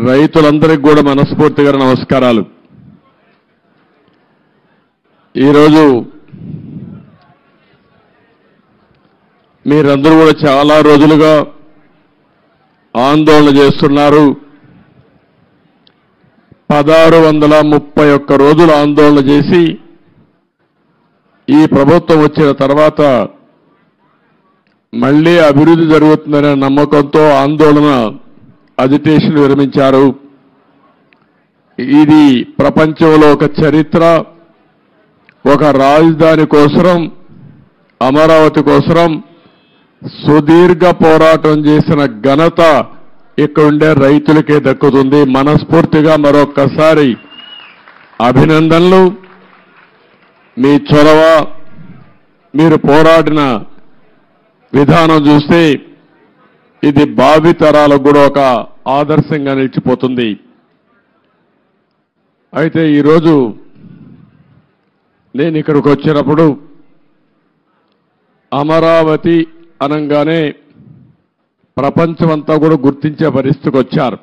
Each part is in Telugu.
రైతులందరికీ కూడా మనస్ఫూర్తిగా నమస్కారాలు. ఈరోజు మీరందరూ కూడా చాలా రోజులుగా ఆందోళన చేస్తున్నారు. 1631 రోజులు ఆందోళన చేసి ఈ ప్రభుత్వం వచ్చిన తర్వాత మళ్ళీ అభివృద్ధి జరుగుతుందనే నమ్మకంతో ఆందోళన అజిటేషన్ విరమించారు. ఇది ప్రపంచంలో ఒక చరిత్ర. ఒక రాజధాని కోసం, అమరావతి కోసం సుదీర్ఘ పోరాటం చేసిన ఘనత ఇక్కడుండే రైతులకే దక్కుతుంది. మనస్ఫూర్తిగా మరొక్కసారి అభినందనలు. మీ చొరవ, మీరు పోరాడిన విధానం చూస్తే ఇది భావితరాలకు కూడా ఒక ఆదర్శంగా నిలిచిపోతుంది. అయితే ఈరోజు నేను ఇక్కడికి వచ్చినప్పుడు అమరావతి అనగానే ప్రపంచమంతా కూడా గుర్తించే పరిస్థితికి వచ్చారు.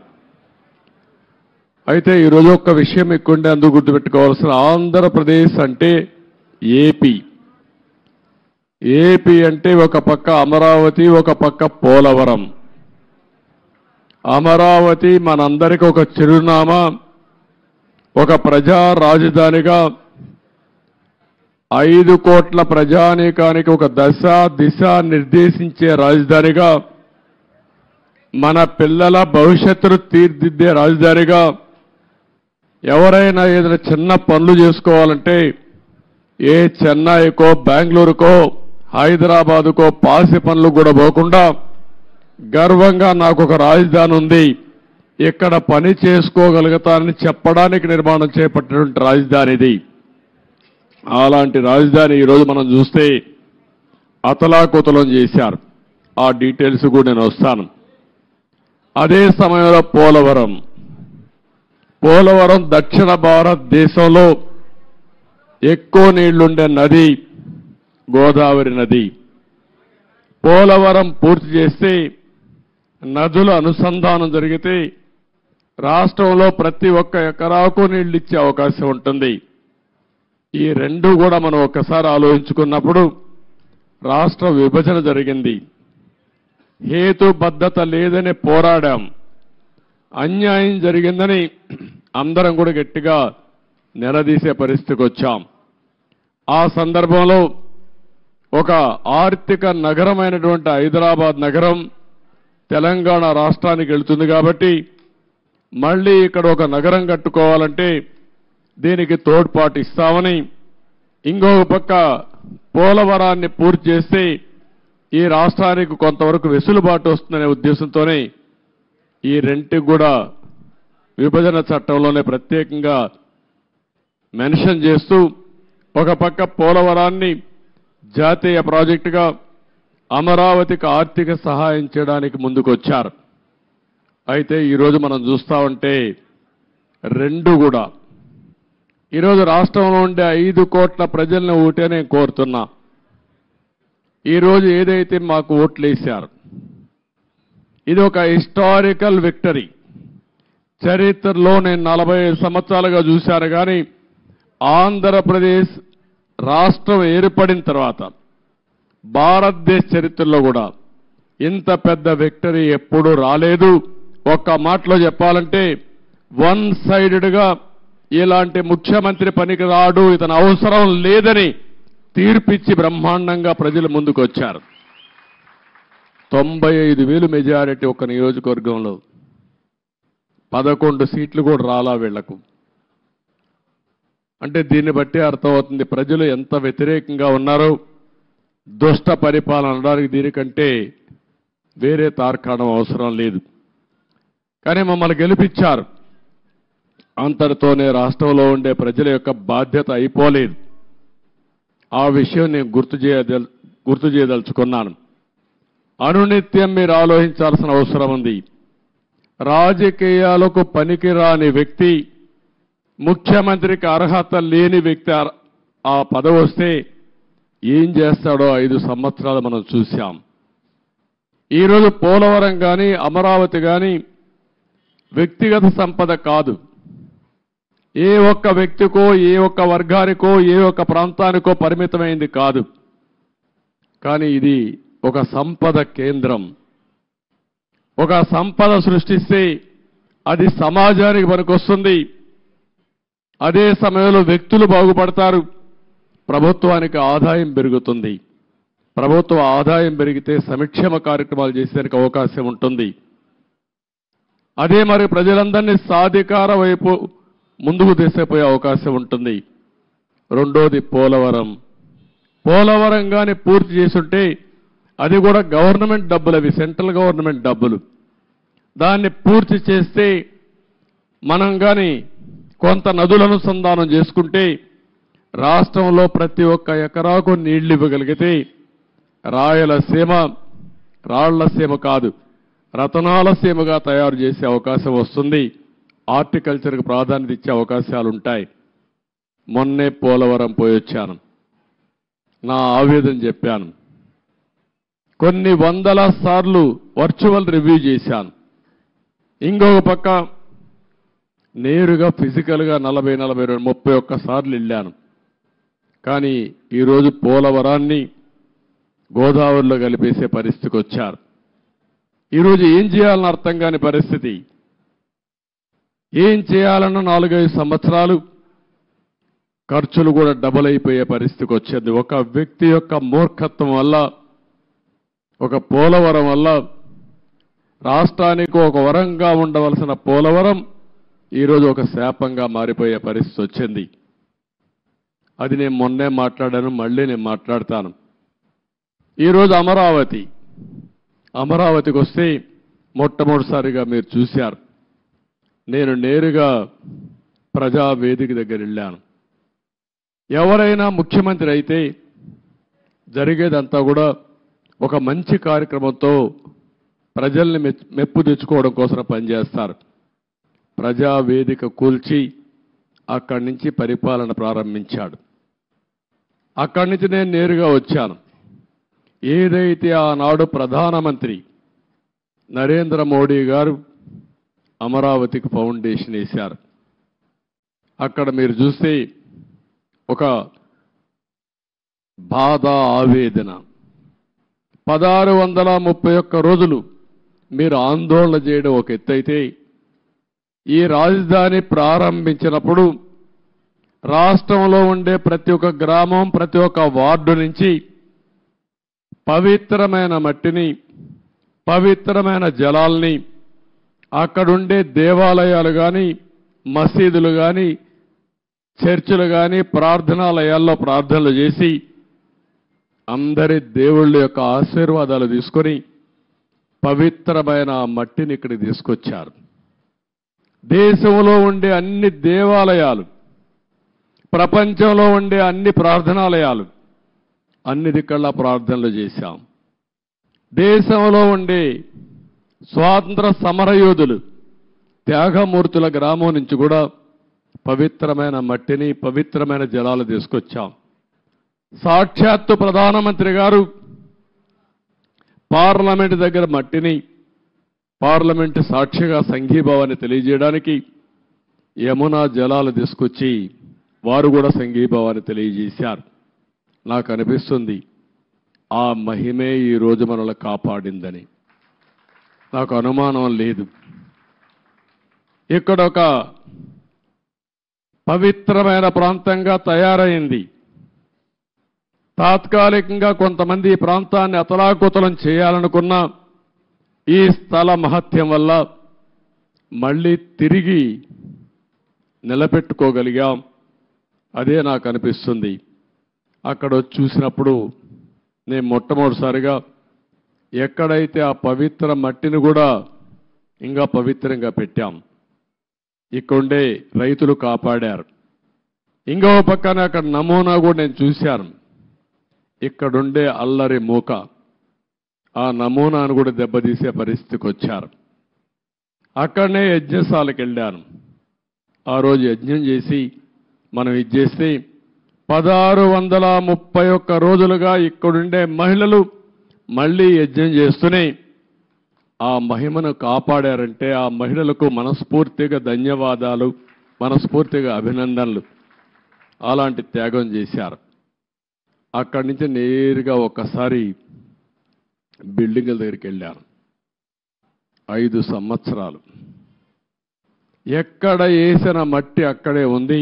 అయితే ఈరోజు ఒక్క విషయం ఎక్కువంటే అందుకు గుర్తుపెట్టుకోవాల్సిన, ఆంధ్రప్రదేశ్ అంటే ఏపీ. ఏపీ అంటే ఒక పక్క అమరావతి, ఒక పక్క పోలవరం. అమరావతి మనందరికీ ఒక చిరునామా, ఒక ప్రజా రాజధానిగా 5 కోట్ల ప్రజానీకానికి ఒక దశ దిశ నిర్దేశించే రాజధానిగా, మన పిల్లల భవిష్యత్తును తీర్చిదిద్దే రాజధానిగా, ఎవరైనా ఏదైనా చిన్న పనులు చేసుకోవాలంటే ఏ చెన్నైకో బెంగళూరుకో హైదరాబాదుకో పాసి పనులు కూడా పోకుండా గర్వంగా నాకు ఒక రాజధాని ఉంది, ఇక్కడ పని చేసుకోగలుగుతానని చెప్పడానికి నిర్మాణం చేపట్టినటువంటి రాజధాని ఇది. అలాంటి రాజధాని ఈరోజు మనం చూస్తే అతలాకుతలం చేశారు. ఆ డీటెయిల్స్ కూడా నేను వస్తాను. అదే సమయంలో పోలవరం దక్షిణ భారతదేశంలో ఎక్కువ నీళ్లుండే నది గోదావరి నది. పోలవరం పూర్తి చేస్తే, నదుల అనుసంధానం జరిగితే రాష్ట్రంలో ప్రతి ఒక్క ఎకరాకు నీళ్లు ఇచ్చే అవకాశం ఉంటుంది. ఈ రెండు కూడా మనం ఒక్కసారి ఆలోచించుకున్నప్పుడు రాష్ట్ర విభజన జరిగింది. హేతుబద్ధత లేదని పోరాడాం. అన్యాయం జరిగిందని అందరం కూడా గట్టిగా నిలదీసే పరిస్థితికి వచ్చాం. ఆ సందర్భంలో ఒక ఆర్థిక నగరమైనటువంటి హైదరాబాద్ నగరం తెలంగాణ రాష్ట్రానికి వెళ్తుంది కాబట్టి మళ్ళీ ఇక్కడ ఒక నగరం కట్టుకోవాలంటే దీనికి తోడ్పాటు ఇస్తామని, ఇంకొక పక్క పోలవరాన్ని పూర్తి చేస్తే ఈ రాష్ట్రానికి కొంతవరకు వెసులుబాటు వస్తుందనే ఉద్దేశంతోనే ఈ రెంటికి కూడా విభజన చట్టంలోనే ప్రత్యేకంగా మెన్షన్ చేస్తూ ఒక పక్క పోలవరాన్ని జాతీయ ప్రాజెక్టుగా, అమరావతికి ఆర్థిక సహాయం చేయడానికి ముందుకొచ్చారు. అయితే ఈరోజు మనం చూస్తా ఉంటే రెండు కూడా ఈరోజు రాష్ట్రంలో ఉండే 5 కోట్ల ప్రజలను ఓటే నేను కోరుతున్నా. ఈరోజు ఏదైతే మాకు ఓట్లు వేశారు ఇది ఒక హిస్టారికల్ విక్టరీ. చరిత్రలో నేను 45 సంవత్సరాలుగా చూశాను కానీ ఆంధ్రప్రదేశ్ రాష్ట్రం ఏర్పడిన తర్వాత భారతదేశ చరిత్రలో కూడా ఇంత పెద్ద విక్టరీ ఎప్పుడూ రాలేదు. ఒక్క మాటలో చెప్పాలంటే వన్ సైడెడ్గా ఇలాంటి ముఖ్యమంత్రి పనికి రాడు, ఇతను అవసరం లేదని తీర్పిచ్చి బ్రహ్మాండంగా ప్రజలు ముందుకు వచ్చారు. 95,000 మెజారిటీ ఒక నియోజకవర్గంలో, 11 సీట్లు కూడా రాలా వీళ్లకు. అంటే దీన్ని బట్టి అర్థమవుతుంది ప్రజలు ఎంత వ్యతిరేకంగా ఉన్నారో. దుష్ట పరిపాలన అనడానికి దీనికంటే వేరే తార్కాణం అవసరం లేదు. కానీ మమ్మల్ని గెలిపించారు. అంతటితోనే రాష్ట్రంలో ఉండే ప్రజల యొక్క బాధ్యత అయిపోలేదు. ఆ విషయం నేను గుర్తు చేయదలుచుకున్నాను. అనునిత్యం మీరు ఆలోచించాల్సిన అవసరం ఉంది. రాజకీయాలకు పనికిరాని వ్యక్తి, ముఖ్యమంత్రికి అర్హత లేని వ్యక్తి ఆ పదవి వస్తే ఏం చేస్తాడో 5 సంవత్సరాలు మనం చూశాం. ఈరోజు పోలవరం కానీ అమరావతి కానీ వ్యక్తిగత సంపద కాదు. ఏ ఒక్క వ్యక్తికో, ఏ ఒక్క వర్గానికో, ఏ ఒక్క ప్రాంతానికో పరిమితమైంది కాదు. కానీ ఇది ఒక సంపద కేంద్రం. ఒక సంపద సృష్టిస్తే అది సమాజానికి పనికొస్తుంది. అదే సమయంలో వ్యక్తులు బాగుపడతారు. ప్రభుత్వానికి ఆదాయం పెరుగుతుంది. ప్రభుత్వ ఆదాయం పెరిగితే సంక్షేమ కార్యక్రమాలు చేసేందుకు అవకాశం ఉంటుంది. అదే మరి ప్రజలందరినీ సాధికార వైపు ముందుకు తీసుకుపోయే అవకాశం ఉంటుంది. రెండోది పోలవరం. పోలవరం గాని పూర్తి చేసుంటే అది కూడా గవర్నమెంట్ డబ్బులు, అవి సెంట్రల్ గవర్నమెంట్ డబ్బులు. దాన్ని పూర్తి చేస్తే మనం కానీ కొంత నదుల అనుసంధానం చేసుకుంటే రాష్ట్రంలో ప్రతి ఒక్క ఎకరాకు నీళ్లు ఇవ్వగలిగితే రాయలసీమ రాళ్లసీమ కాదు, రతనాల సీమగా తయారు చేసే అవకాశం వస్తుంది. హార్టికల్చర్కు ప్రాధాన్యత ఇచ్చే అవకాశాలు ఉంటాయి. మొన్నే పోలవరం పోయొచ్చాను. నా ఆవేదన చెప్పాను. కొన్ని వందల సార్లు వర్చువల్ రివ్యూ చేశాను. ఇంకొక పక్క నేరుగా ఫిజికల్గా 31 సార్లు వెళ్ళాను. కానీ ఈరోజు పోలవరాన్ని గోదావరిలో కలిపేసే పరిస్థితికి వచ్చారు. ఈరోజు ఏం చేయాలని అర్థం కాని పరిస్థితి. ఏం చేయాలన్న 4-5 సంవత్సరాలు ఖర్చులు కూడా డబుల్ అయిపోయే పరిస్థితికి వచ్చింది. ఒక వ్యక్తి యొక్క మూర్ఖత్వం వల్ల, ఒక పోలవరం వల్ల రాష్ట్రానికి ఒక వరంగా ఉండవలసిన పోలవరం ఈరోజు ఒక శాపంగా మారిపోయే పరిస్థితి వచ్చింది. అది నేను మొన్నే మాట్లాడాను, మళ్ళీ నేను మాట్లాడతాను. ఈరోజు అమరావతికి వస్తే మొట్టమొదటిసారిగా మీరు చూశారు. నేను నేరుగా ప్రజావేదిక దగ్గర వెళ్ళాను. ఎవరైనా ముఖ్యమంత్రి అయితే జరిగేదంతా కూడా ఒక మంచి కార్యక్రమంతో ప్రజల్ని మెప్పు తెచ్చుకోవడం కోసం పనిచేస్తారు. ప్రజావేదిక కూల్చి అక్కడి నుంచి పరిపాలన ప్రారంభించాడు. అక్కడి నుంచి నేను నేరుగా వచ్చాను. ఏదైతే ఆనాడు ప్రధానమంత్రి నరేంద్ర మోడీ గారు అమరావతికి ఫౌండేషన్ వేశారు, అక్కడ మీరు చూస్తే ఒక బాధ, ఆవేదన. 1631 రోజులు మీరు ఆందోళన చేయడం ఒక ఎత్తైతే, ఈ రాజధాని ప్రారంభించినప్పుడు రాష్ట్రంలో ఉండే ప్రతి ఒక్క గ్రామం, ప్రతి ఒక్క వార్డు నుంచి పవిత్రమైన మట్టిని, పవిత్రమైన జలాల్ని, అక్కడుండే దేవాలయాలు కానీ, మసీదులు కానీ, చర్చిలు కానీ, ప్రార్థనాలయాల్లో ప్రార్థనలు చేసి అందరి దేవుళ్ళ యొక్క ఆశీర్వాదాలు తీసుకొని పవిత్రమైన మట్టిని ఇక్కడికి తీసుకొచ్చారు. దేశంలో ఉండే అన్ని దేవాలయాలు, ప్రపంచంలో ఉండే అన్ని ప్రార్థనాలయాలు, అన్ని దిక్కల్లా ప్రార్థనలు చేశాం. దేశంలో ఉండే స్వాతంత్ర సమరయోధులు, త్యాగమూర్తుల గ్రామం నుంచి కూడా పవిత్రమైన మట్టిని, పవిత్రమైన జలాలు తీసుకొచ్చాం. సాక్షాత్తు ప్రధానమంత్రి గారు పార్లమెంట్ దగ్గర మట్టిని, పార్లమెంటు సాక్షిగా సంఘీభావాన్ని తెలియజేయడానికి యమునా జలాలు తీసుకొచ్చి వారు కూడా సంఘీభావాన్ని తెలియజేశారు. నాకు అనిపిస్తుంది ఆ మహిమే ఈరోజు మనల్ని కాపాడిందని. నాకు అనుమానం లేదు. ఇక్కడ ఒక పవిత్రమైన ప్రాంతంగా తయారైంది. తాత్కాలికంగా కొంతమంది ఈ ప్రాంతాన్ని అతలాకుతలం చేయాలనుకున్న ఈ స్థల మహత్యం వల్ల మళ్ళీ తిరిగి నిలబెట్టుకోగలిగాం. అదే నాకు అనిపిస్తుంది. అక్కడ చూసినప్పుడు నేను మొట్టమొదటిసారిగా ఎక్కడైతే ఆ పవిత్ర మట్టిని కూడా ఇంకా పవిత్రంగా పెట్టాం, ఇక్కడుండే రైతులు కాపాడారు. ఇంకో పక్కన అక్కడ నమూనా కూడా నేను చూశాను. ఇక్కడుండే అల్లరి మూక, ఆ నమూనాను కూడా దెబ్బతీసే పరిస్థితికి వచ్చారు. అక్కడనే యజ్ఞశాలకు వెళ్ళాను. ఆ రోజు యజ్ఞం చేసి మనం ఇది చేస్తే 1631 రోజులుగా ఇక్కడుండే మహిళలు మళ్ళీ యజ్ఞం చేస్తూనే ఆ మహిమను కాపాడారంటే ఆ మహిళలకు మనస్ఫూర్తిగా ధన్యవాదాలు, మనస్ఫూర్తిగా అభినందనలు. అలాంటి త్యాగం చేశారు. అక్కడి నుంచి నేరుగా ఒక్కసారి బిల్డింగుల దగ్గరికి వెళ్ళారు. 5 సంవత్సరాలు ఎక్కడ వేసిన మట్టి అక్కడే ఉంది.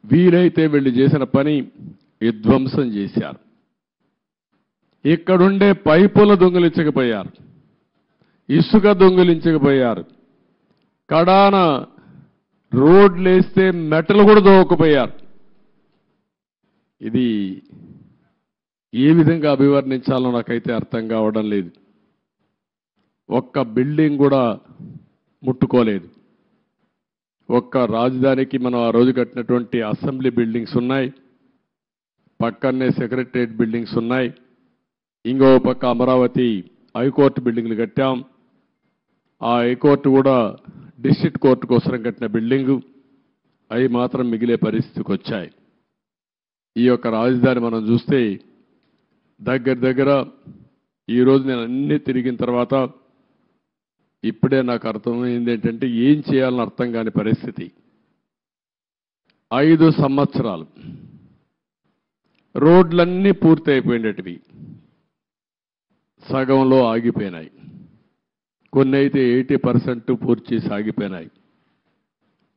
వీలైతే వీళ్ళు చేసిన పని విధ్వంసం చేశారు. ఇక్కడుండే పైపుల దొంగిలించకపోయారు, ఇసుక దొంగిలించకపోయారు, కడాన రోడ్లేస్తే మెటలు కూడా దోవకపోయారు. ఇది ఏ విధంగా అభివర్ణించాలో నాకైతే అర్థం కావడం లేదు. ఒక్క బిల్డింగ్ కూడా ముట్టుకోలేదు. ఒక్క రాజధానికి మనం ఆ రోజు కట్టినటువంటి అసెంబ్లీ బిల్డింగ్స్ ఉన్నాయి, పక్కనే సెక్రటరియట్ బిల్డింగ్స్ ఉన్నాయి, ఇంకో పక్క అమరావతి హైకోర్టు బిల్డింగ్లు కట్టాం. ఆ హైకోర్టు కూడా డిస్ట్రిక్ట్ కోర్టు కోసం కట్టిన బిల్డింగు, అవి మాత్రం మిగిలే పరిస్థితికి వచ్చాయి. ఈ యొక్క రాజధాని మనం చూస్తే దగ్గర ఈరోజు నేను అన్నీ తిరిగిన తర్వాత ఇప్పుడే నాకు అర్థమైంది ఏంటంటే ఏం చేయాలని అర్థం కాని పరిస్థితి. 5 సంవత్సరాలు రోడ్లన్నీ పూర్తి అయిపోయినటివి, సగంలో ఆగిపోయినాయి. కొన్ని అయితే 80% పూర్తి చేసి ఆగిపోయినాయి.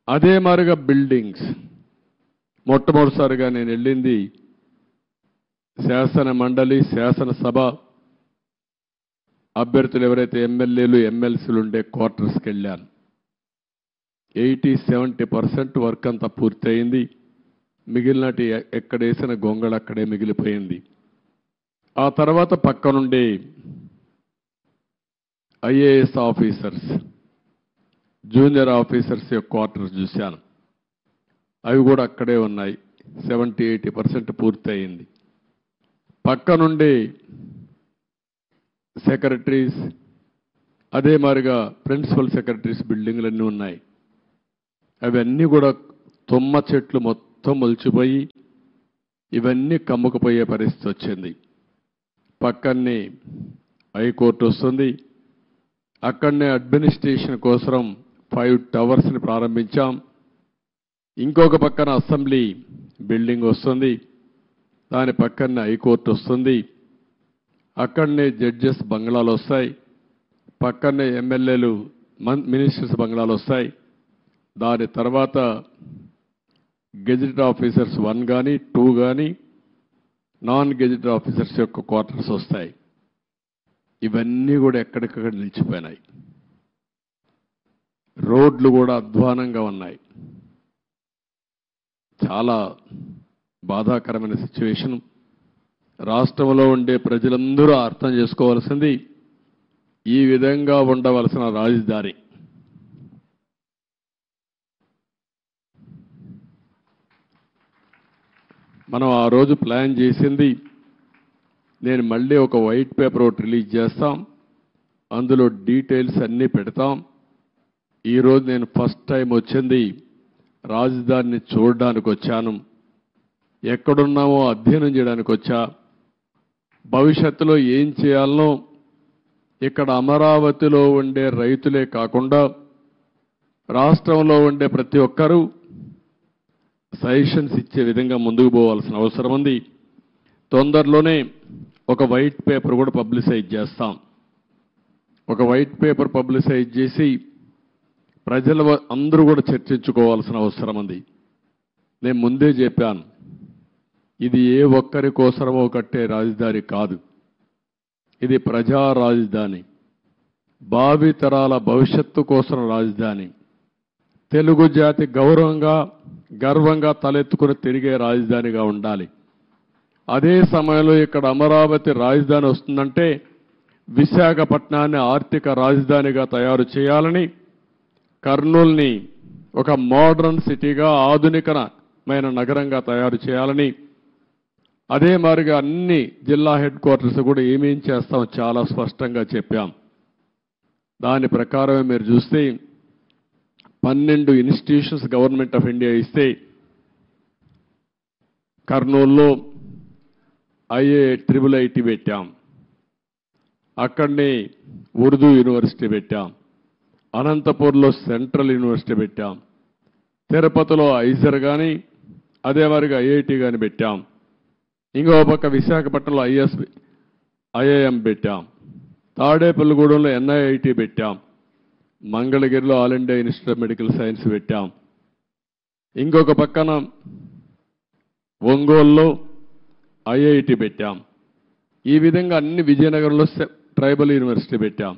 అదే మాదిరిగా బిల్డింగ్స్ మొట్టమొదటిసారిగా నేను వెళ్ళింది శాసన మండలి, శాసనసభ అభ్యర్థులు ఎవరైతే ఎమ్మెల్యేలు, ఎమ్మెల్సీలు ఉండే క్వార్టర్స్కి వెళ్ళాను. 80-70% వర్క్ అంతా పూర్తయింది. మిగిలినటి ఎక్కడ వేసిన గొంగళ అక్కడే మిగిలిపోయింది. ఆ తర్వాత పక్కనుండే ఐఏఎస్ ఆఫీసర్స్, జూనియర్ ఆఫీసర్స్ యొక్క క్వార్టర్స్ చూశాను. అవి కూడా అక్కడే ఉన్నాయి. 70-80% పూర్తయింది. పక్కనుండే సెక్రటరీస్, అదే మాదిరిగా ప్రిన్సిపల్ సెక్రటరీస్ బిల్డింగ్లన్నీ ఉన్నాయి. అవన్నీ కూడా తుమ్మ చెట్లు మొత్తం మొలిచిపోయి ఇవన్నీ కమ్ముకుపోయే పరిస్థితి వచ్చింది. పక్కనే హైకోర్టు వస్తుంది. అక్కడనే అడ్మినిస్ట్రేషన్ కోసం 5 టవర్స్ని ప్రారంభించాం. ఇంకొక పక్కన అసెంబ్లీ బిల్డింగ్ వస్తుంది, దాని పక్కనే హైకోర్టు వస్తుంది. అక్కడనే జడ్జెస్ బంగ్లాలు వస్తాయి, పక్కనే ఎమ్మెల్యేలు, మినిస్టర్స్ బంగ్లాలు వస్తాయి. దాని తర్వాత గెజిటెడ్ ఆఫీసర్స్ 1 కానీ 2 కానీ నాన్ గెజిటెడ్ ఆఫీసర్స్ యొక్క క్వార్టర్స్ వస్తాయి. ఇవన్నీ కూడా ఎక్కడికక్కడ నిలిచిపోయినాయి. రోడ్లు కూడా అధ్వానంగా ఉన్నాయి. చాలా బాధాకరమైన సిచ్యువేషన్. రాష్ట్రంలో ఉండే ప్రజలందరూ అర్థం చేసుకోవాల్సింది, ఈ విధంగా ఉండవలసిన రాజధాని మనం ఆ రోజు ప్లాన్ చేసింది. నేను మళ్ళీ ఒక వైట్ పేపర్ ఒకటి రిలీజ్ చేస్తాం, అందులో డీటెయిల్స్ అన్నీ పెడతాం. ఈరోజు నేను ఫస్ట్ టైం వచ్చింది రాజధానిని చూడడానికి వచ్చాను. ఎక్కడున్నామో అధ్యయనం చేయడానికి వచ్చా. భవిష్యత్తులో ఏం చేయాలనో ఇక్కడ అమరావతిలో ఉండే రైతులే కాకుండా రాష్ట్రంలో ఉండే ప్రతి ఒక్కరూ సజెషన్స్ ఇచ్చే విధంగా ముందుకు పోవాల్సిన అవసరం ఉంది. తొందరలోనే ఒక వైట్ పేపర్ కూడా పబ్లిసైజ్ చేస్తాం. ఒక వైట్ పేపర్ పబ్లిసైజ్ చేసి ప్రజల అందరూ కూడా చర్చించుకోవాల్సిన అవసరం ఉంది. నేను ముందే చెప్పాను, ఇది ఏ ఒక్కరి కోసమో కట్టే రాజధాని కాదు, ఇది ప్రజా రాజధాని, భావితరాల భవిష్యత్తు కోసం రాజధాని, తెలుగు జాతి గర్వంగా తలెత్తుకుని తిరిగే రాజధానిగా ఉండాలి. అదే సమయంలో ఇక్కడ అమరావతి రాజధాని వస్తుందంటే విశాఖపట్నాన్ని ఆర్థిక రాజధానిగా తయారు చేయాలని, కర్నూలుని ఒక మోడర్న్ సిటీగా, ఆధునికమైన నగరంగా తయారు చేయాలని, అదే మాదిరిగా అన్ని జిల్లా హెడ్ క్వార్టర్స్ కూడా ఏమేం చేస్తామో చాలా స్పష్టంగా చెప్పాం. దాని ప్రకారమే మీరు చూస్తే 12 ఇన్స్టిట్యూషన్స్ గవర్నమెంట్ ఆఫ్ ఇండియా ఇస్తే కర్నూలులో IIT పెట్టాం. అక్కడనే ఉర్దూ యూనివర్సిటీ పెట్టాం. అనంతపూర్లో సెంట్రల్ యూనివర్సిటీ పెట్టాం. తిరుపతిలో ఐజర్ కానీ అదే వారికి ఐఐటి కానీ పెట్టాం. ఇంకో పక్క విశాఖపట్నంలో ఐఐఎం పెట్టాం. తాడేపల్లిగూడెంలో ఎన్ఐఐటి పెట్టాం. మంగళగిరిలో all India institute of medical science పెట్టాం. ఇంకొక పక్కన ఒంగోలులో ఐఐటి పెట్టాం. ఈ విధంగా అన్ని విజయనగరంలో ట్రైబల్ యూనివర్సిటీ పెట్టాం.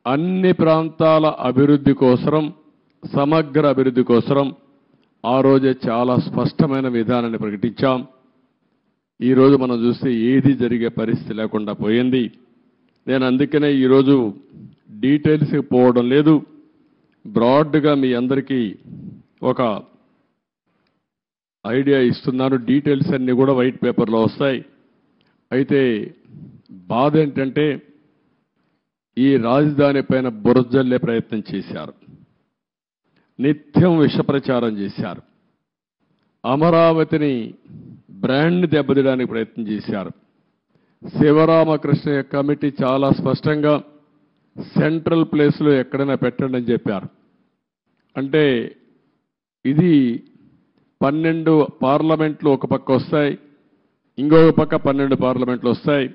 అన్ని ప్రాంతాల అభివృద్ధి కోసం, సమగ్ర అభివృద్ధి కోసం ఆ రోజే చాలా స్పష్టమైన విధానాన్ని ప్రకటించాం. ఈరోజు మనం చూస్తే ఏది జరిగే పరిస్థితి లేకుండా పోయింది. నేను అందుకనే ఈరోజు డీటెయిల్స్కి పోవడం లేదు. బ్రాడ్గా మీ అందరికీ ఒక ఐడియా ఇస్తున్నాను. డీటెయిల్స్ అన్నీ కూడా వైట్ పేపర్లో వస్తాయి. అయితే బాధ ఏంటంటే ఈ రాజధాని పైన బురజల్లే ప్రయత్నం చేశారు. నిత్యం విష ప్రచారం చేశారు. అమరావతిని బ్రాండ్ని దెబ్బతీయడానికి ప్రయత్నం చేశారు. శివరామకృష్ణ కమిటీ చాలా స్పష్టంగా సెంట్రల్ ప్లేస్లో ఎక్కడైనా పెట్టండి అని చెప్పారు. అంటే ఇది 12 పార్లమెంట్లు ఒక పక్క వస్తాయి, ఇంకొక పక్క 12 పార్లమెంట్లు వస్తాయి.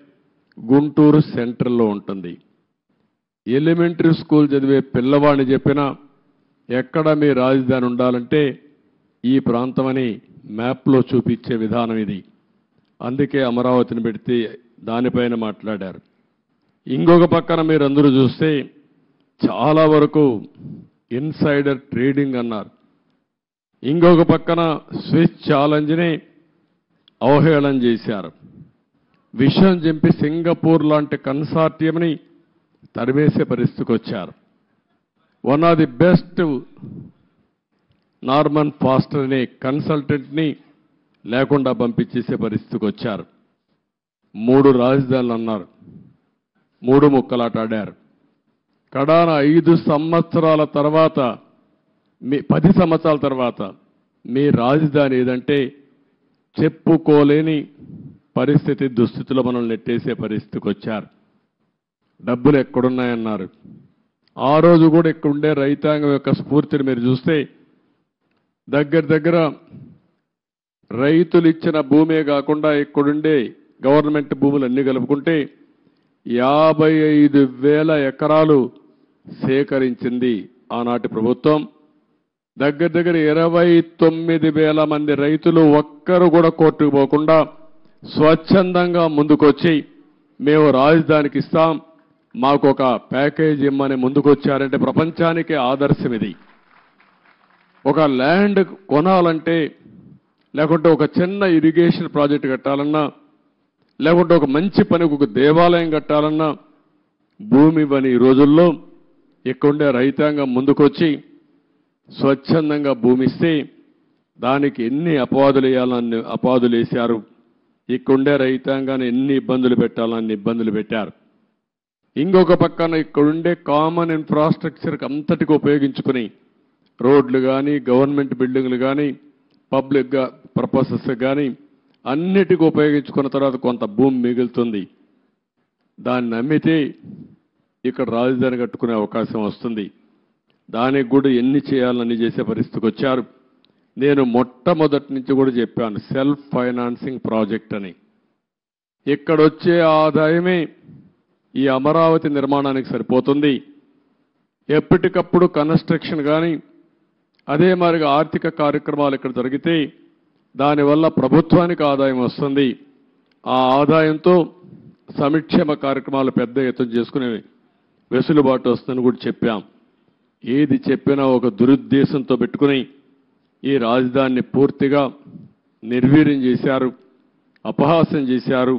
గుంటూరు సెంట్రల్లో ఉంటుంది. ఎలిమెంటరీ స్కూల్ చదివే పిల్లవాడిని చెప్పినా ఎక్కడ మీ రాజధాని ఉండాలంటే ఈ ప్రాంతమని మ్యాప్లో చూపించే విధానం ఇది. అందుకే అమరావతిని పెడితే దానిపైన మాట్లాడారు. ఇంకొక పక్కన మీరందరూ చూస్తే చాలా వరకు ఇన్సైడర్ ట్రేడింగ్ అన్నారు. ఇంకొక పక్కన స్విస్ ఛాలెంజ్ని అవహేళన చేశారు. విషయం చెప్పి సింగపూర్ లాంటి కన్సార్టియంని తరివేసే పరిస్థితికి వచ్చారు. One of the best Norman faster అనే కన్సల్టెంట్ని లేకుండా పంపించేసే పరిస్థితికి వచ్చారు. 3 రాజధానులు అన్నారు, 3 ముక్కలాట ఆడారు. కడాన 5 సంవత్సరాల తర్వాత 10 సంవత్సరాల తర్వాత మీ రాజధాని ఏదంటే చెప్పుకోలేని పరిస్థితి, దుస్థితిలో మనం నెట్టేసే పరిస్థితికి వచ్చారు. డబ్బులు ఎక్కడున్నాయన్నారు. ఆ రోజు కూడా ఇక్కడుండే రైతాంగం యొక్క స్ఫూర్తిని మీరు చూస్తే దగ్గర రైతులు ఇచ్చిన భూమే కాకుండా ఇక్కడుండే గవర్నమెంట్ భూములు అన్ని కలుపుకుంటే 55,000 ఎకరాలు సేకరించింది ఆనాటి ప్రభుత్వం. దగ్గర 29,000 మంది రైతులు ఒక్కరు కూడా కోర్టుకు పోకుండా స్వచ్ఛందంగా ముందుకొచ్చి మేము రాజధానికి ఇస్తాం, మాకు ఒక ప్యాకేజ్ ఇమ్మని ముందుకొచ్చారంటే ప్రపంచానికి ఆదర్శం ఇది. ఒక ల్యాండ్ కొనాలంటే, లేకుంటే ఒక చిన్న ఇరిగేషన్ ప్రాజెక్ట్ కట్టాలన్నా, లేకుంటే ఒక మంచి పనికి ఒక దేవాలయం కట్టాలన్నా భూమి ఇవ్వని ఈ రోజుల్లో ఇక్కడుండే రైతాంగం ముందుకొచ్చి స్వచ్ఛందంగా భూమి ఇస్తే దానికి ఎన్ని అపవాదులు వేయాలని అపవాదులు వేశారు. ఇక్కడుండే రైతాంగాన్ని ఎన్ని ఇబ్బందులు పెట్టాలని ఇబ్బందులు పెట్టారు. ఇంకొక పక్కన ఇక్కడుండే కామన్ ఇన్ఫ్రాస్ట్రక్చర్కి అంతటికి ఉపయోగించుకుని రోడ్లు కానీ, గవర్నమెంట్ బిల్డింగ్లు కానీ, పబ్లిక్ పర్పసెస్ కానీ అన్నిటికీ ఉపయోగించుకున్న తర్వాత కొంత భూమి మిగులుతుంది. దాన్ని అమ్మితే ఇక్కడ రాజధాని కట్టుకునే అవకాశం వస్తుంది. దానికి కూడా ఎన్ని చేయాలని చేసే పరిస్థితికి వచ్చారు. నేను మొట్టమొదటి నుంచి కూడా చెప్పాను, సెల్ఫ్ ఫైనాన్సింగ్ ప్రాజెక్ట్ అని. ఇక్కడొచ్చే ఆదాయమే ఈ అమరావతి నిర్మాణానికి సరిపోతుంది. ఎప్పటికప్పుడు కన్స్ట్రక్షన్ కానీ అదే మాదిరిగా ఆర్థిక కార్యక్రమాలు ఇక్కడ జరిగితే దానివల్ల ప్రభుత్వానికి ఆదాయం వస్తుంది. ఆ ఆదాయంతో సంక్షేమ కార్యక్రమాలు పెద్ద ఎత్తున చేసుకునే వెసులుబాటు వస్తుందని కూడా చెప్పాం. ఏది చెప్పినా ఒక దురుద్దేశంతో పెట్టుకుని ఈ రాజధానిని పూర్తిగా నిర్వీర్యం చేశారు, అపహాస్యం చేశారు,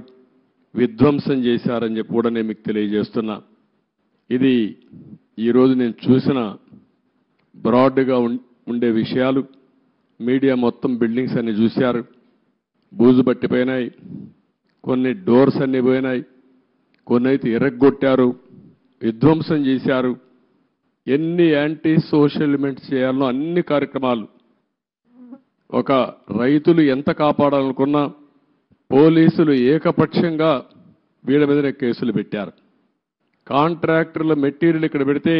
విధ్వంసం చేశారని చెప్పి కూడా నేను మీకు తెలియజేస్తున్నా. ఇది ఈరోజు నేను చూసిన బ్రాడ్గా ఉండే విషయాలు. మీడియా మొత్తం బిల్డింగ్స్ అన్ని చూశారు, బూజు పట్టిపోయినాయి, కొన్ని డోర్స్ అన్ని పోయినాయి, కొన్ని అయితే ఇరగ్గొట్టారు, విధ్వంసం చేశారు. ఎన్ని యాంటీ సోషల్ ఎలిమెంట్స్ చేయాలనో అన్ని కార్యక్రమాలు. ఒక రైతులు ఎంత కాపాడాలనుకున్నా పోలీసులు ఏకపక్షంగా వీళ్ళ మీదనే కేసులు పెట్టారు. కాంట్రాక్టర్ల మెటీరియల్ ఇక్కడ పెడితే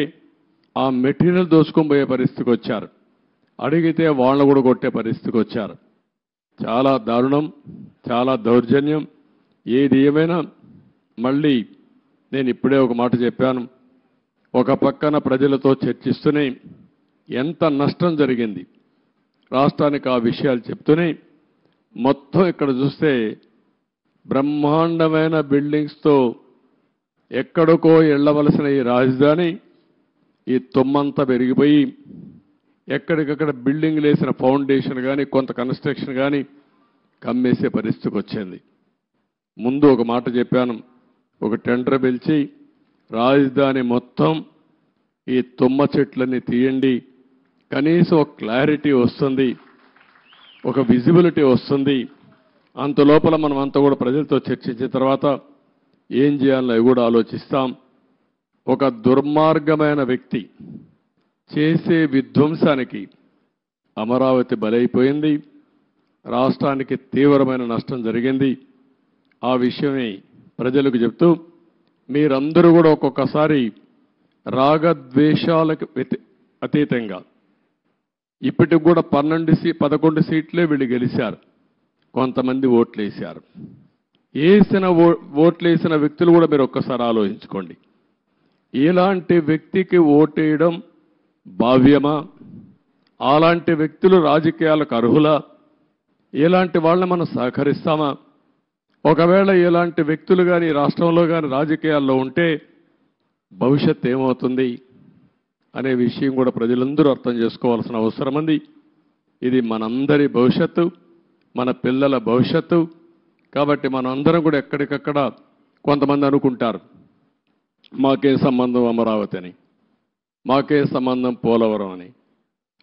ఆ మెటీరియల్ దోసుకొని పోయే పరిస్థితికి వచ్చారు. అడిగితే వాళ్ళను కూడా కొట్టే పరిస్థితికి వచ్చారు. చాలా దారుణం, చాలా దౌర్జన్యం. ఏది ఏమైనా మళ్ళీ నేను ఇప్పుడే ఒక మాట చెప్పాను. ఒక పక్కన ప్రజలతో చర్చిస్తూనే ఎంత నష్టం జరిగింది రాష్ట్రానికి ఆ విషయాలు చెప్తూనే మొత్తం ఇక్కడ చూస్తే బ్రహ్మాండమైన బిల్డింగ్స్తో ఎక్కడికో వెళ్ళవలసిన ఈ రాజధాని ఈ తుమ్మంతా పెరిగిపోయి ఎక్కడికక్కడ బిల్డింగ్లు వేసిన ఫౌండేషన్ కానీ కొంత కన్స్ట్రక్షన్ కానీ కమ్మేసే పరిస్థితికి వచ్చింది. ముందు ఒక మాట చెప్పాను, ఒక టెండర్ పిలిచి రాజధాని మొత్తం ఈ తుమ్మ చెట్లన్నీ తీయండి, కనీసం ఒక క్లారిటీ వస్తుంది, ఒక విజిబిలిటీ వస్తుంది. అంత లోపల మనం అంతా కూడా ప్రజలతో చర్చించిన తర్వాత ఏం చేయాలో అవి కూడా ఆలోచిస్తాం. ఒక దుర్మార్గమైన వ్యక్తి చేసే విధ్వంసానికి అమరావతి బలైపోయింది. రాష్ట్రానికి తీవ్రమైన నష్టం జరిగింది. ఆ విషయమే ప్రజలకు చెప్తూ మీరందరూ కూడా ఒక్కొక్కసారి రాగద్వేషాలకు అతీతంగా ఇప్పటికి కూడా 11 సీట్లే వీళ్ళు గెలిచారు. కొంతమంది ఓట్లేశారు. ఓట్లేసిన వ్యక్తులు కూడా మీరు ఒక్కసారి ఆలోచించుకోండి. ఇలాంటి వ్యక్తికి ఓటేయడం భావ్యమా? అలాంటి వ్యక్తులు రాజకీయాలకు అర్హులా? ఇలాంటి వాళ్ళని మనం సహకరిస్తామా? ఒకవేళ ఇలాంటి వ్యక్తులు కానీ రాష్ట్రంలో కానీ రాజకీయాల్లో ఉంటే భవిష్యత్తు ఏమవుతుంది అనే విషయం కూడా ప్రజలందరూ అర్థం చేసుకోవాల్సిన అవసరం ఉంది. ఇది మనందరి భవిష్యత్తు, మన పిల్లల భవిష్యత్తు. కాబట్టి మనందరం కూడా ఎక్కడికక్కడ కొంతమంది అనుకుంటారు మాకే సంబంధం అమరావతి అని, మాకే సంబంధం పోలవరం అని,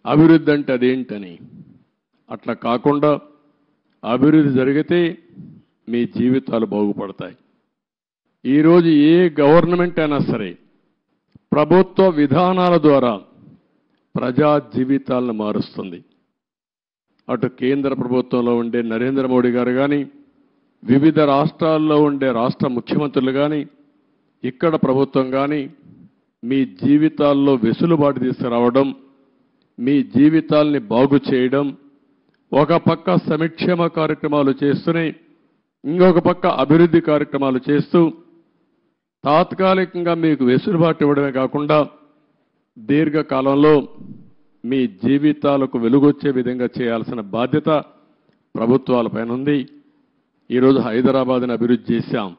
అభివృద్ధి అంటే అదేంటని. అట్లా కాకుండా అభివృద్ధి జరిగితే మీ జీవితాలు బాగుపడతాయి. ఈరోజు ఏ గవర్నమెంట్ అయినా సరే ప్రభుత్వ విధానాల ద్వారా ప్రజా జీవితాలను మారుస్తుంది. అటు కేంద్ర ప్రభుత్వంలో ఉండే నరేంద్ర మోడీ గారు కానీ, వివిధ రాష్ట్రాల్లో ఉండే రాష్ట్ర ముఖ్యమంత్రులు కానీ, ఇక్కడ ప్రభుత్వం కానీ మీ జీవితాల్లో వెసులుబాటు తీసుకురావడం, మీ జీవితాల్ని బాగు చేయడం, ఒక పక్క సంక్షేమ కార్యక్రమాలు చేస్తూనే ఇంకొక పక్క అభివృద్ధి కార్యక్రమాలు చేస్తూ తాత్కాలికంగా మీకు వెసులుబాటు ఇవ్వడమే కాకుండా దీర్ఘకాలంలో మీ జీవితాలకు వెలుగొచ్చే విధంగా చేయాల్సిన బాధ్యత ప్రభుత్వాలపైన ఉంది. ఈరోజు హైదరాబాద్ని అభివృద్ధి చేశాం.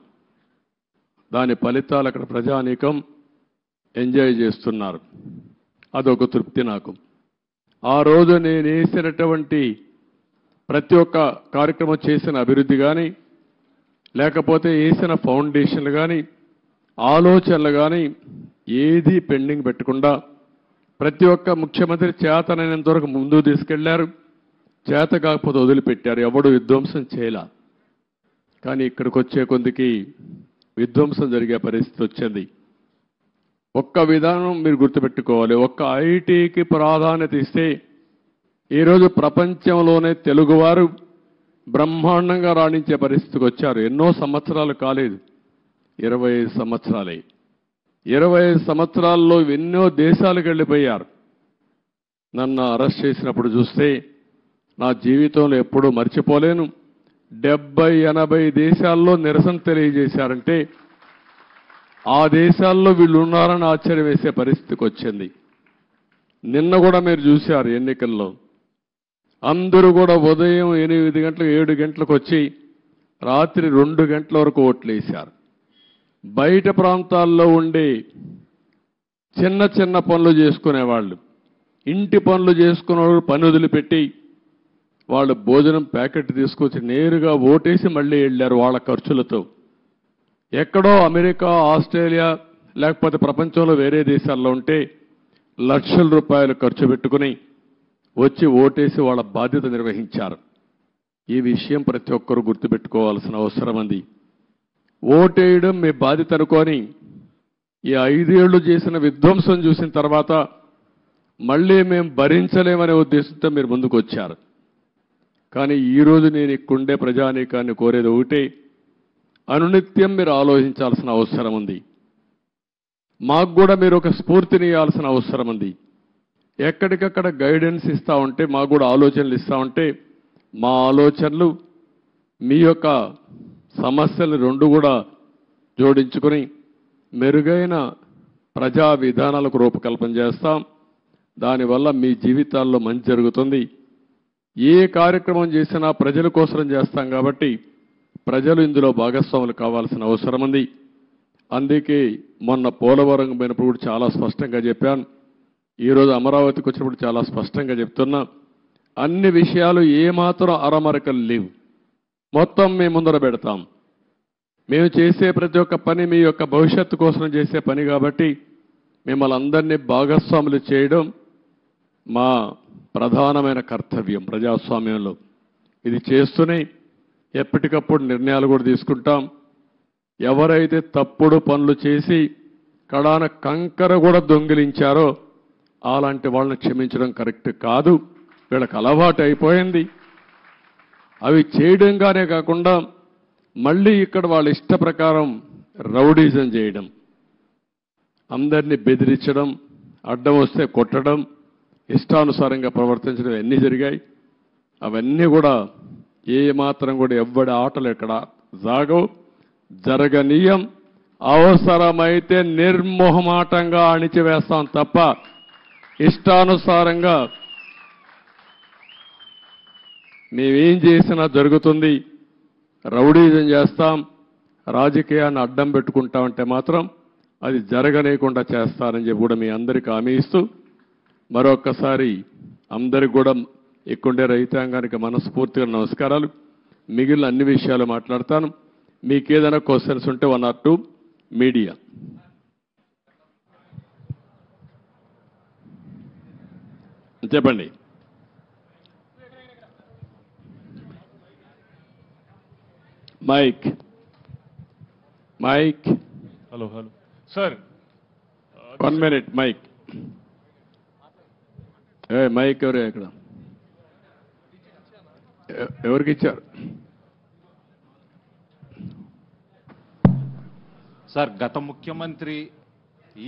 దాని ఫలితాలు అక్కడ ప్రజానీకం ఎంజాయ్ చేస్తున్నారు. అదొక తృప్తి నాకు. ఆ రోజు నేను వేసినటువంటి ప్రతి ఒక్క కార్యక్రమం చేసిన అభివృద్ధి కానీ, లేకపోతే వేసిన ఫౌండేషన్లు కానీ, ఆలోచనలు కానీ ఏది పెండింగ్ పెట్టకుండా ప్రతి ఒక్క ముఖ్యమంత్రి చేతనైనంత వరకు ముందుకు తీసుకెళ్లారు. చేత కాకపోతే వదిలిపెట్టారు. ఎవడు విధ్వంసం చేయలే. కానీ ఇక్కడికి వచ్చే కొందికి విధ్వంసం జరిగే పరిస్థితి వచ్చింది. ఒక్క విధానం మీరు గుర్తుపెట్టుకోవాలి. ఒక్క ఐటీకి ప్రాధాన్యత ఇస్తే ఈరోజు ప్రపంచంలోనే తెలుగువారు బ్రహ్మాండంగా రాణించే పరిస్థితికి వచ్చారు. ఎన్నో సంవత్సరాలు కాలేదు, 25 సంవత్సరాలే. 25 సంవత్సరాల్లో ఎన్నో దేశాలకు వెళ్ళిపోయారు. నన్ను అరెస్ట్ చేసినప్పుడు చూస్తే నా జీవితంలో ఎప్పుడూ మర్చిపోలేను. 70-80 దేశాల్లో నిరసన తెలియజేశారంటే ఆ దేశాల్లో వీళ్ళు ఉన్నారని ఆశ్చర్యం వేసే పరిస్థితికి వచ్చింది. నిన్న కూడా మీరు చూశారు ఎన్నికల్లో అందరూ కూడా ఉదయం 8 గంటలకు 7 గంటలకు వచ్చి రాత్రి 2 గంటల వరకు ఓట్లు వేశారు. బయట ప్రాంతాల్లో ఉండే చిన్న చిన్న పనులు చేసుకునేవాళ్ళు, ఇంటి పనులు చేసుకునే పని వదిలిపెట్టి వాళ్ళు భోజనం ప్యాకెట్ తీసుకొచ్చి నేరుగా ఓటేసి మళ్ళీ వెళ్ళారు వాళ్ళ ఖర్చులతో. ఎక్కడో అమెరికా, ఆస్ట్రేలియా లేకపోతే ప్రపంచంలో వేరే దేశాల్లో ఉంటే లక్షల రూపాయలు ఖర్చు పెట్టుకుని వచ్చి ఓటేసి వాళ్ళ బాధ్యత నిర్వహించారు. ఈ విషయం ప్రతి ఒక్కరూ గుర్తుపెట్టుకోవాల్సిన అవసరం ఉంది. ఓటేయడం మీ బాధ్యత అనుకొని ఈ 5 ఏళ్లు చేసిన విధ్వంసం చూసిన తర్వాత మళ్ళీ మేము భరించలేమనే ఉద్దేశంతో మీరు ముందుకు వచ్చారు. కానీ ఈరోజు నేను ఇక్కడుండే ప్రజానీకాన్ని కోరేది ఒకటే, అనునిత్యం మీరు ఆలోచించాల్సిన అవసరం ఉంది. మాకు కూడా మీరు ఒక స్ఫూర్తిని ఇవ్వాల్సిన అవసరం ఉంది. ఎక్కడికక్కడ గైడెన్స్ ఇస్తూ ఉంటే, మాకు కూడా ఆలోచనలు ఇస్తూ ఉంటే, మా ఆలోచనలు మీ యొక్క సమస్యలు రెండు కూడా జోడించుకొని మెరుగైన ప్రజా విధానాలకు రూపకల్పన చేస్తాం. దానివల్ల మీ జీవితాల్లో మంచి జరుగుతుంది. ఏ కార్యక్రమం చేసినా ప్రజల కోసం చేస్తాం కాబట్టి ప్రజలు ఇందులో భాగస్వాములు కావాల్సిన అవసరం ఉంది. అందుకే మొన్న పోలవరం పోయినప్పుడు కూడా చాలా స్పష్టంగా చెప్పాను. ఈరోజు అమరావతికి వచ్చినప్పుడు చాలా స్పష్టంగా చెప్తున్నా. అన్ని విషయాలు ఏమాత్రం అరమరకలు లేవు. మొత్తం మేము ముందర పెడతాం. మేము చేసే ప్రతి ఒక్క పని మీ యొక్క భవిష్యత్తు కోసం చేసే పని కాబట్టి మిమ్మల్ని అందరినీ భాగస్వాములు చేయడం మా ప్రధానమైన కర్తవ్యం ప్రజాస్వామ్యంలో. ఇది చేస్తూనే ఎప్పటికప్పుడు నిర్ణయాలు కూడా తీసుకుంటాం. ఎవరైతే తప్పుడు పనులు చేసి కడాన కంకర కూడా దొంగిలించారో అలాంటి వాళ్ళని క్షమించడం కరెక్ట్ కాదు. వీళ్ళకి అలవాటు అయిపోయింది. అవి చేయడంగానే కాకుండా మళ్ళీ ఇక్కడ వాళ్ళ ఇష్ట ప్రకారం రౌడీజం చేయడం, అందరినీ బెదిరించడం, అడ్డం వస్తే కొట్టడం, ఇష్టానుసారంగా ప్రవర్తించడం అన్నీ జరిగాయి. అవన్నీ కూడా ఏమాత్రం కూడా ఎవ్వడి ఆటలు ఎక్కడ జాగవు, జరగనీయం. అవసరమైతే నిర్మోహమాటంగా అణిచివేస్తాం తప్ప ఇష్టానుసారంగా మేమేం చేసినా జరుగుతుంది. రౌడీజం చేస్తాం, రాజకీయాన్ని అడ్డం పెట్టుకుంటామంటే మాత్రం అది జరగలేకుండా చేస్తారని చెప్పి కూడా మీ అందరికీ హామీ ఇస్తూ మరొక్కసారి అందరికి కూడా ఎక్కుండే రైతాంగానికి మనస్ఫూర్తిగా నమస్కారాలు. మిగిలిన అన్ని విషయాలు మాట్లాడతాను. మీకు ఏదైనా క్వశ్చన్స్ ఉంటే 1 or 2 మీడియా. చెప్పండి. Mike mike hello sir, 1 minute mike. Mike ఎవరు ఇక్కడ ఎవరికి ఇచ్చారు? సార్, గత ముఖ్యమంత్రి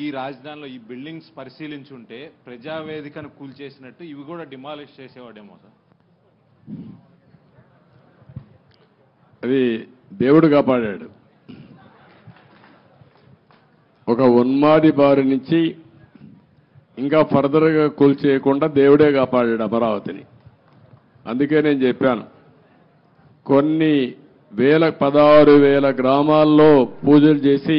ఈ రాజధానిలో ఈ బిల్డింగ్స్ పరిశీలించుంటే ప్రజావేదికను కూల్చేసినట్టు ఇవి కూడా డిమాలిష్ చేసేవాడేమో సార్. అది దేవుడు కాపాడాడు. ఒక ఉన్మాది బారి నుంచి ఇంకా ఫర్దర్గా కూల్చేయకుండా దేవుడే కాపాడాడు అమరావతిని. అందుకే నేను చెప్పాను, కొన్ని 16,000 గ్రామాల్లో పూజలు చేసి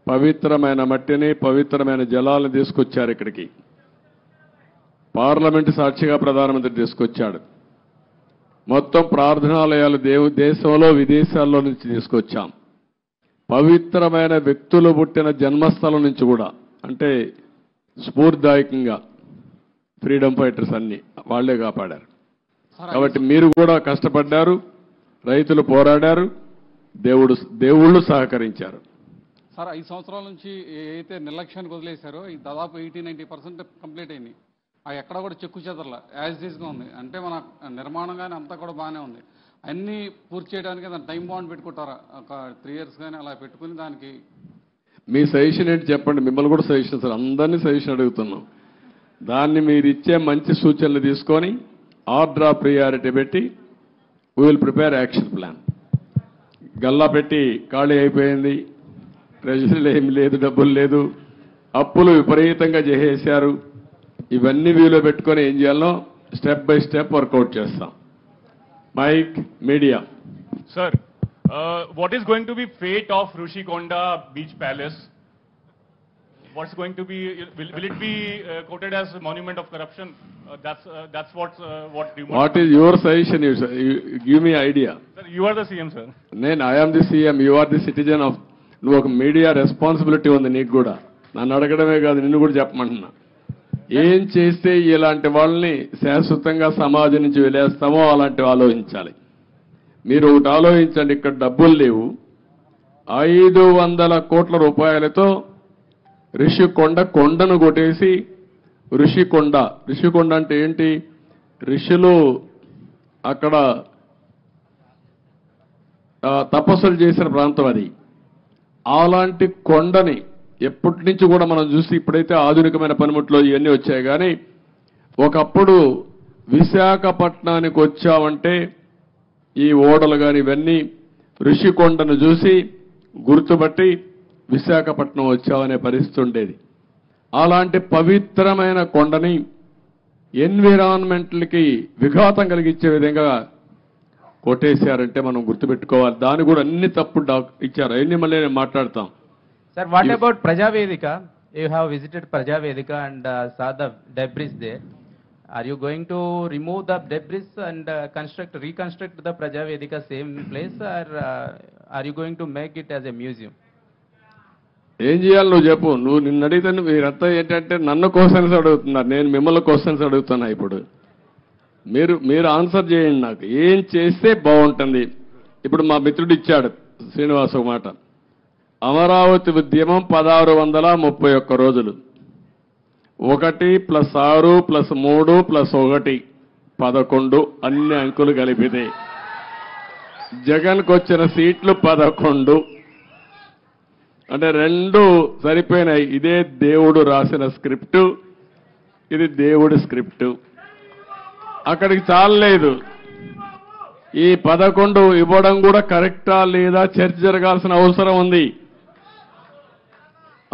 పవిత్రమైన మట్టిని, పవిత్రమైన జలాలను తీసుకొచ్చారు ఇక్కడికి. పార్లమెంటు సాక్షిగా ప్రధానమంత్రి తీసుకొచ్చాడు. మొత్తం ప్రార్థనాలయాలు దేశంలో విదేశాల్లో నుంచి తీసుకొచ్చాం. పవిత్రమైన వ్యక్తులు పుట్టిన జన్మస్థలం నుంచి కూడా, అంటే స్ఫూర్తిదాయకంగా ఫ్రీడమ్ ఫైటర్స్ అన్ని వాళ్లే కాపాడారు. కాబట్టి మీరు కూడా కష్టపడ్డారు, రైతులు పోరాడారు, దేవుళ్ళు సహకరించారు. సార్, 5 సంవత్సరాల నుంచి ఏదైతే నిర్లక్ష్యానికి వదిలేశారో ఈ దాదాపు 80-90% కంప్లీట్ అయింది. అవి ఎక్కడ కూడా చెక్కు చెదరల యాజ్ ఈజ్గా ఉంది. అంటే మన నిర్మాణం కానీ అంతా కూడా బాగానే ఉంది. అన్నీ పూర్తి చేయడానికి దాని టైం బాండ్ పెట్టుకుంటారా? ఒక 3 years కానీ అలా పెట్టుకుని దానికి మీ సజెషన్ ఏంటి చెప్పండి. మిమ్మల్ని కూడా సజెషన్ సార్, అందరినీ సజెషన్ అడుగుతున్నాం. దాన్ని మీరు ఇచ్చే మంచి సూచనలు తీసుకొని ఆర్డర్ ఆఫ్ ప్రియారిటీ పెట్టి we will prepare action plan. Galla పెట్టి ఖాళీ అయిపోయింది, ట్రెజరీలో ఏమి లేదు, డబ్బులు లేదు, అప్పులు విపరీతంగా చేసేశారు. ఇవన్నీ వీలో పెట్టుకొని ఏం చేయాలో స్టెప్ బై స్టెప్ వర్కౌట్ చేస్తాం. Mike media. Sir, what is going to be fate of Rushikonda Beach Palace? What's going to be? Will it be quoted as a monument of corruption? That's what you want. What is your suggestion? You give me idea. Sir, you are the CM, sir. I am the CM. You are the citizen of. నువ్వు ఒక మీడియా రెస్పాన్సిబిలిటీ ఉంది నీకు కూడా. నన్ను అడగడమే కాదు, నిన్ను కూడా చెప్పమంటున్నా. ఏం చేస్తే ఇలాంటి వాళ్ళని శాశ్వతంగా సమాజం నుంచి వెలేస్తామో అలాంటివి ఆలోచించాలి. మీరు ఒకటి ఆలోచించండి, ఇక్కడ డబ్బులు లేవు. 500 కోట్ల రూపాయలతో ఋషికొండ కొండను కొట్టేసి ఋషికొండ అంటే ఏంటి? ఋషులు అక్కడ తపస్సులు చేసిన ప్రాంతం అది. అలాంటి కొండని ఎప్పటి నుంచి కూడా మనం చూసి ఇప్పుడైతే ఆధునికమైన పనిముట్లు ఇవన్నీ వచ్చాయి. కానీ ఒకప్పుడు విశాఖపట్నానికి వచ్చామంటే ఈ ఓడలు కానీ ఇవన్నీ ఋషికొండను చూసి గుర్తుపట్టి విశాఖపట్నం వచ్చామనే పరిస్థితి ఉండేది. అలాంటి పవిత్రమైన కొండని ఎన్విరాన్మెంట్లకి విఘాతం కలిగించే విధంగా కొట్టేశారంటే మనం గుర్తుపెట్టుకోవాలి. దాని కూడా అన్ని తప్పుడు ఇచ్చారు. అవన్నీ మళ్ళీ నేను మాట్లాడతాం. Sir, what about Prajavedika? You have visited Prajavedika and saw the debris there. Are you going to remove the debris and reconstruct the Prajavedika same place, or are you going to make it as a museum? ఏం చేయాలి నువ్వు చెప్పు. నువ్వు నిన్ను అడిగితే మీరంతా ఏంటంటే నన్ను క్వశ్చన్స్ అడుగుతున్నారు, నేను మిమ్మల్ని క్వశ్చన్స్ అడుగుతున్నా. ఇప్పుడు మీరు ఆన్సర్ చేయండి. నాకు ఏం చేస్తే బాగుంటుంది. ఇప్పుడు మా మిత్రుడు ఇచ్చాడు శ్రీనివాస్ ఒక మాట. అమరావతి ఉద్యమం 1631 రోజులు, 1 + 6 + 3 + 1 11 అన్ని అంకులు కలిపితే జగన్కు వచ్చిన సీట్లు 11. అంటే 2 సరిపోయినాయి. ఇదే దేవుడు రాసిన స్క్రిప్టు, ఇది దేవుడి స్క్రిప్టు. అక్కడికి చాలలేదు. ఈ 11 ఇవ్వడం కూడా కరెక్టా లేదా చర్చ జరగాల్సిన అవసరం ఉంది.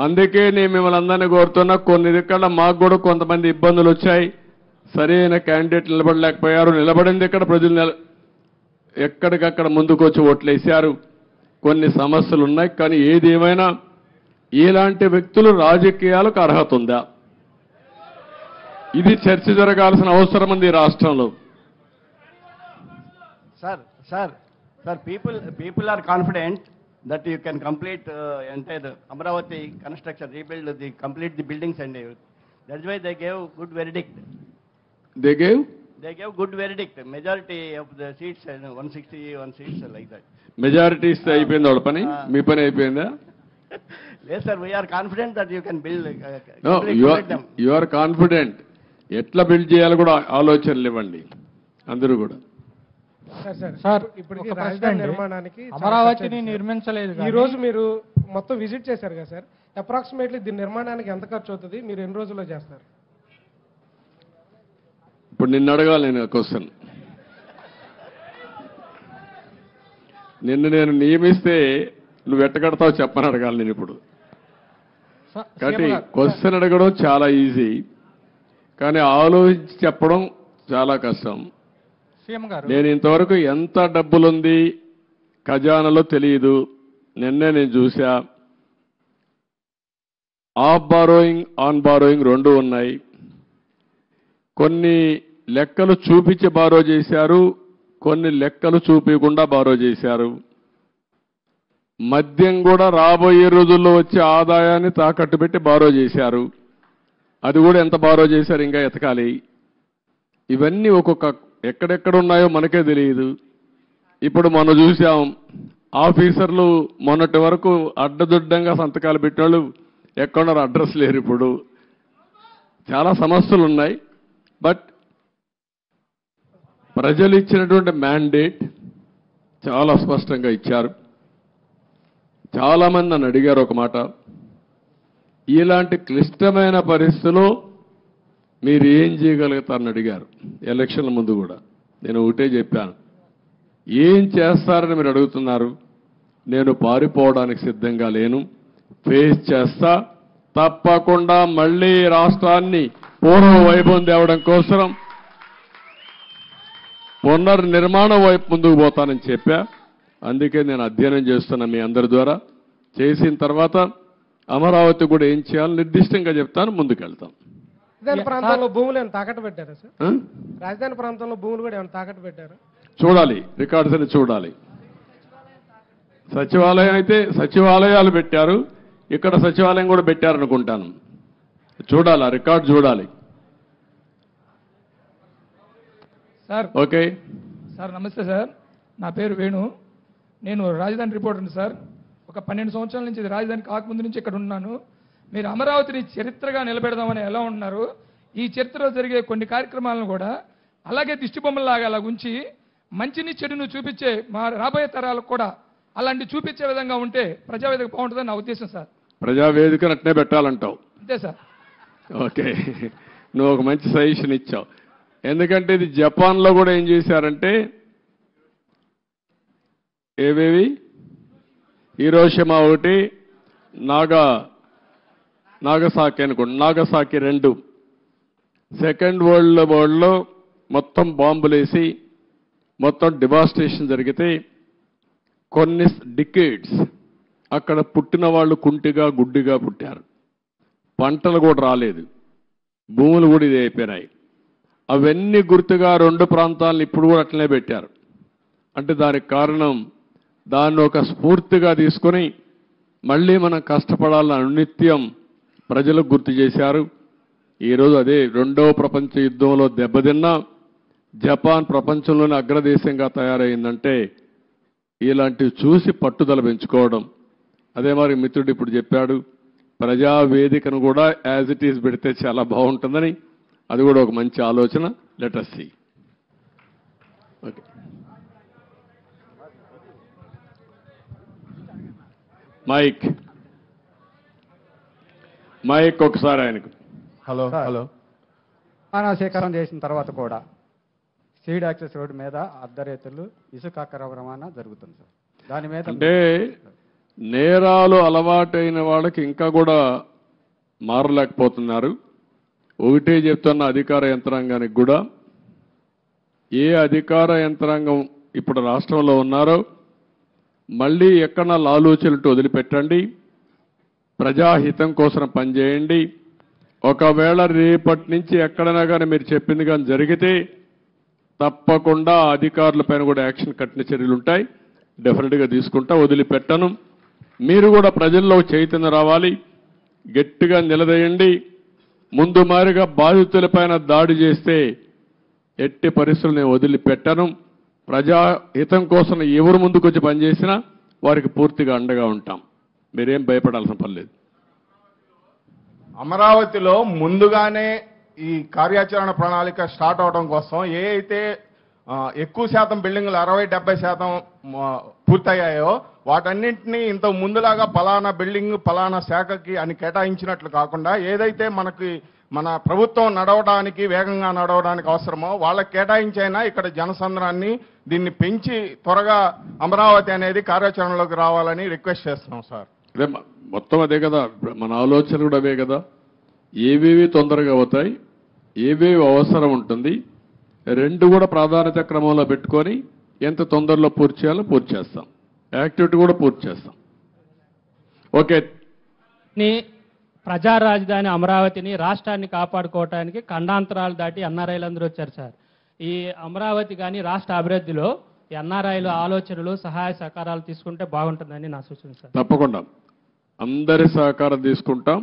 అందుకే నేను మిమ్మల్ని అందరినీ కోరుతున్నా. కొన్ని ఇక్కడ మాకు కూడా కొంతమంది ఇబ్బందులు వచ్చాయి. సరైన క్యాండిడేట్ నిలబడలేకపోయారు. నిలబడింది ఇక్కడ ప్రజలు ఎక్కడికక్కడ ముందుకు వచ్చి ఓట్లేశారు. కొన్ని సమస్యలు ఉన్నాయి. కానీ ఏదేమైనా ఇలాంటి వ్యక్తులు రాజకీయాలకు అర్హత ఉందా? ఇది చర్చ జరగాల్సిన అవసరం ఉంది రాష్ట్రంలో. Sir, people are confident that you can complete entire Amravati construction, complete the buildings and everything. That's why they gave good verdict. They gave good verdict. Majority of the seats, 161 seats like that. Majority ఇస్తే అయిపోయింది వాళ్ళ పని. మీ పని అయిపోయిందా? Yes, sir. We are confident that you can build. You are confident. ఎట్లా బిల్డ్ చేయాలో కూడా ఆలోచనలు ఇవ్వండి అందరూ కూడా. సార్ ఇప్పటికీ రాజధాని నిర్మాణానికి అమరావతిని నిర్మించలేదు. ఈ రోజు మీరు మొత్తం విజిట్ చేశారు కదా సార్, అప్రాక్సిమేట్లీ దీని నిర్మాణానికి ఎంత ఖర్చు అవుతుంది? మీరు ఎన్ని రోజుల్లో చేస్తారు? ఇప్పుడు నిన్ను అడగాలి నేను క్వశ్చన్. నిన్ను నేను నియమిస్తే నువ్వు ఎట్టగడతావు చెప్పని అడగాలి నేను ఇప్పుడు. కాబట్టి క్వశ్చన్ అడగడం చాలా ఈజీ, కానీ ఆలోచించి చెప్పడం చాలా కష్టం. నేను ఇంతవరకు ఎంత డబ్బులుంది ఖజానాలో తెలియదు. నిన్నే నేను చూసా. ఆఫ్ బారోయింగ్, ఆన్ బారోయింగ్ 2 ఉన్నాయి. కొన్ని లెక్కలు చూపించి బారో చేశారు, కొన్ని లెక్కలు చూపించకుండా బారో చేశారు. మద్యం కూడా రాబోయే రోజుల్లో వచ్చే ఆదాయాన్ని తాకట్టు పెట్టి బారో చేశారు. అది కూడా ఎంత బారో చేశారు ఇంకా ఎతకాలి. ఇవన్నీ ఒక్కొక్క ఎక్కడెక్కడ ఉన్నాయో మనకే తెలియదు. ఇప్పుడు మనం చూసాం ఆఫీసర్లు మొన్నటి వరకు అడ్డదుడ్డంగా సంతకాలు పెట్టినోళ్ళు ఎక్కడున్నారు అడ్రస్ లేరు. ఇప్పుడు చాలా సమస్యలు ఉన్నాయి. బట్ ప్రజలు ఇచ్చినటువంటి మ్యాండేట్ చాలా స్పష్టంగా ఇచ్చారు. చాలామంది నన్ను అడిగారు ఒక మాట, ఇలాంటి క్లిష్టమైన పరిస్థితుల్లో మీరు ఏం చేయగలుగుతారని అడిగారు. ఎలక్షన్ల ముందు కూడా నేను ఒకటే చెప్పాను, ఏం చేస్తారని మీరు అడుగుతున్నారు. నేను పారిపోవడానికి సిద్ధంగా లేను, ఫేస్ చేస్తా. తప్పకుండా మళ్ళీ రాష్ట్రాన్ని పూర్వ వైభవం తేవడం కోసం పునర్నిర్మాణం వైపు ముందుకు పోతానని చెప్పా. అందుకే నేను అధ్యయనం చేస్తున్నా మీ అందరి ద్వారా. చేసిన తర్వాత అమరావతి కూడా ఏం చేయాలో నిర్దిష్టంగా చెప్తాను, ముందుకెళ్తాం. రాజధాని ప్రాంతంలో భూములు ఏమైనా తాకట్టు పెట్టారా సార్? రాజధాని ప్రాంతంలో భూములు కూడా ఏమైనా తాకట్టు పెట్టారా? చూడాలి, రికార్డ్స్ అని చూడాలి. సచివాలయం అయితే సచివాలయాలు పెట్టారు, ఇక్కడ సచివాలయం కూడా పెట్టారనుకుంటాను. చూడాలి, ఆ రికార్డు చూడాలి. సార్ ఓకే సార్, నమస్తే సార్. నా పేరు వేణు. నేను రాజధాని రిపోర్టర్ని సార్. ఒక 12 సంవత్సరాల నుంచి ఇది రాజధాని కాకముందు నుంచి ఇక్కడ ఉన్నాను. మీరు అమరావతిని చరిత్రగా నిలబెడదామని ఎలా ఉన్నారు? ఈ చరిత్రలో జరిగే కొన్ని కార్యక్రమాలను కూడా అలాగే దిష్టిబొమ్మలాగా అలా ఉంచి మంచిని చెడును చూపించే మా రాబోయే తరాలకు కూడా అలాంటి చూపించే విధంగా ఉంటే ప్రజావేదిక బాగుంటుందని నా ఉద్దేశం సార్. ప్రజావేదికను అట్నే పెట్టాలంటావు. అంతే సార్. ఓకే, నువ్వు ఒక మంచి సజెషన్ ఇచ్చావు. ఎందుకంటే ఇది జపాన్లో కూడా ఏం చేశారంటే ఏవేవి హీరోషిమా ఒకటి, నాగసాకి అనుకోండి, నాగసాకి 2 సెకండ్ వరల్డ్ వార్లో మొత్తం బాంబులేసి మొత్తం డివాస్టేషన్ జరిగితే కొన్ని డికేడ్స్ అక్కడ పుట్టిన వాళ్ళు కుంటిగా గుడ్డిగా పుట్టారు. పంటలు కూడా రాలేదు, భూములు కూడా ఇది అయిపోయినాయి. అవన్నీ గుర్తుగా 2 ప్రాంతాలను ఇప్పుడు కూడా అట్లనే పెట్టారు. అంటే దానికి కారణం దాన్ని ఒక స్ఫూర్తిగా తీసుకొని మళ్ళీ మనం కష్టపడాలని అనునిత్యం ప్రజలకు గుర్తు చేశారు. ఈరోజు అదే 2వ ప్రపంచ యుద్ధంలో దెబ్బతిన్న జపాన్ ప్రపంచంలోని అగ్రదేశంగా తయారైందంటే ఇలాంటివి చూసి పట్టుదల పెంచుకోవడం. అదే మరి మిత్రుడు ఇప్పుడు చెప్పాడు, ప్రజావేదికను కూడా యాజ్ ఇట్ ఈజ్ పెడితే చాలా బాగుంటుందని. అది కూడా ఒక మంచి ఆలోచన. Let us see. Okay, mike ఒకసారి ఆయనకు. హలో మానవ సేకరణ చేసిన తర్వాత కూడా సీడ్ యాక్సెస్ రోడ్డు మీద అర్ధరేతులు ఇసుక అక్రమ రవాణా జరుగుతుంది సార్. దాని మీద అంటే నేరాలు అలవాటైన వాళ్ళకి ఇంకా కూడా మారలేకపోతున్నారు. ఒకటే చెప్తున్న అధికార యంత్రాంగానికి కూడా, ఏ అధికార యంత్రాంగం ఇప్పుడు రాష్ట్రంలో ఉన్నారో మళ్ళీ ఎక్కడ ఆలోచనలు వదిలిపెట్టండి, ప్రజాహితం కోసం పనిచేయండి. ఒకవేళ రేపటి నుంచి ఎక్కడైనా కానీ మీరు చెప్పింది కానీ జరిగితే తప్పకుండా అధికారులపైన కూడా యాక్షన్ కఠిన చర్యలు ఉంటాయి. డెఫినెట్గా తీసుకుంటా, వదిలిపెట్టను. మీరు కూడా ప్రజల్లో చైతన్యం రావాలి, గట్టిగా నిలదీయండి. ముందు మారిగా బాధితులపైన దాడి చేస్తే ఎట్టి పరిస్థితులు నేను వదిలిపెట్టను. ప్రజాహితం కోసం ఎవరు ముందుకొచ్చి పనిచేసినా వారికి పూర్తిగా అండగా ఉంటాం. మీరేం భయపడాల్సిన పని లేదు. అమరావతిలో ముందుగానే ఈ కార్యాచరణ ప్రణాళిక స్టార్ట్ అవడం కోసం ఏ అయితే ఎక్కువ శాతం బిల్డింగ్లు 60-70% పూర్తయ్యాయో వాటన్నింటినీ ఇంత ముందులాగా పలానా బిల్డింగ్ పలానా శాఖకి అని కేటాయించినట్లు కాకుండా ఏదైతే మన ప్రభుత్వం నడవడానికి వేగంగా నడవడానికి అవసరమో వాళ్ళకి కేటాయించైనా ఇక్కడ జనసంద్రాన్ని దీన్ని పెంచి త్వరగా అమరావతి అనేది కార్యాచరణలోకి రావాలని రిక్వెస్ట్ చేస్తున్నాం సార్. అదే మొత్తం అదే కదా, మన ఆలోచన కూడా అవే కదా. ఏవేవి తొందరగా అవుతాయి, ఏవేవి అవసరం ఉంటుంది, 2 కూడా ప్రాధాన్యత క్రమంలో పెట్టుకొని ఎంత తొందరలో పూర్తి చేయాలో పూర్తి చేస్తాం. యాక్టివిటీ కూడా పూర్తి చేస్తాం. ఓకే, ప్రజా రాజధాని అమరావతిని రాష్ట్రాన్ని కాపాడుకోవడానికి ఖండాంతరాలు దాటి ఎన్ఆర్ఐలు అందరూ వచ్చారు సార్. ఈ అమరావతి కానీ రాష్ట్ర అభివృద్ధిలో ఎన్ఆర్ఐలు ఆలోచనలు సహాయ సహకారాలు తీసుకుంటే బాగుంటుందని నా సూచన సార్. తప్పకుండా అందరి సహకారం తీసుకుంటాం,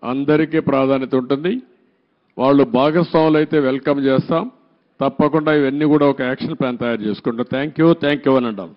అందరికీ ప్రాధాన్యత ఉంటుంది. వాళ్ళు భాగస్వాములు అయితే వెల్కమ్ చేస్తాం. తప్పకుండా ఇవన్నీ కూడా ఒక యాక్షన్ ప్లాన్ తయారు చేసుకుంటాం. థ్యాంక్ యూ అని అంటాం.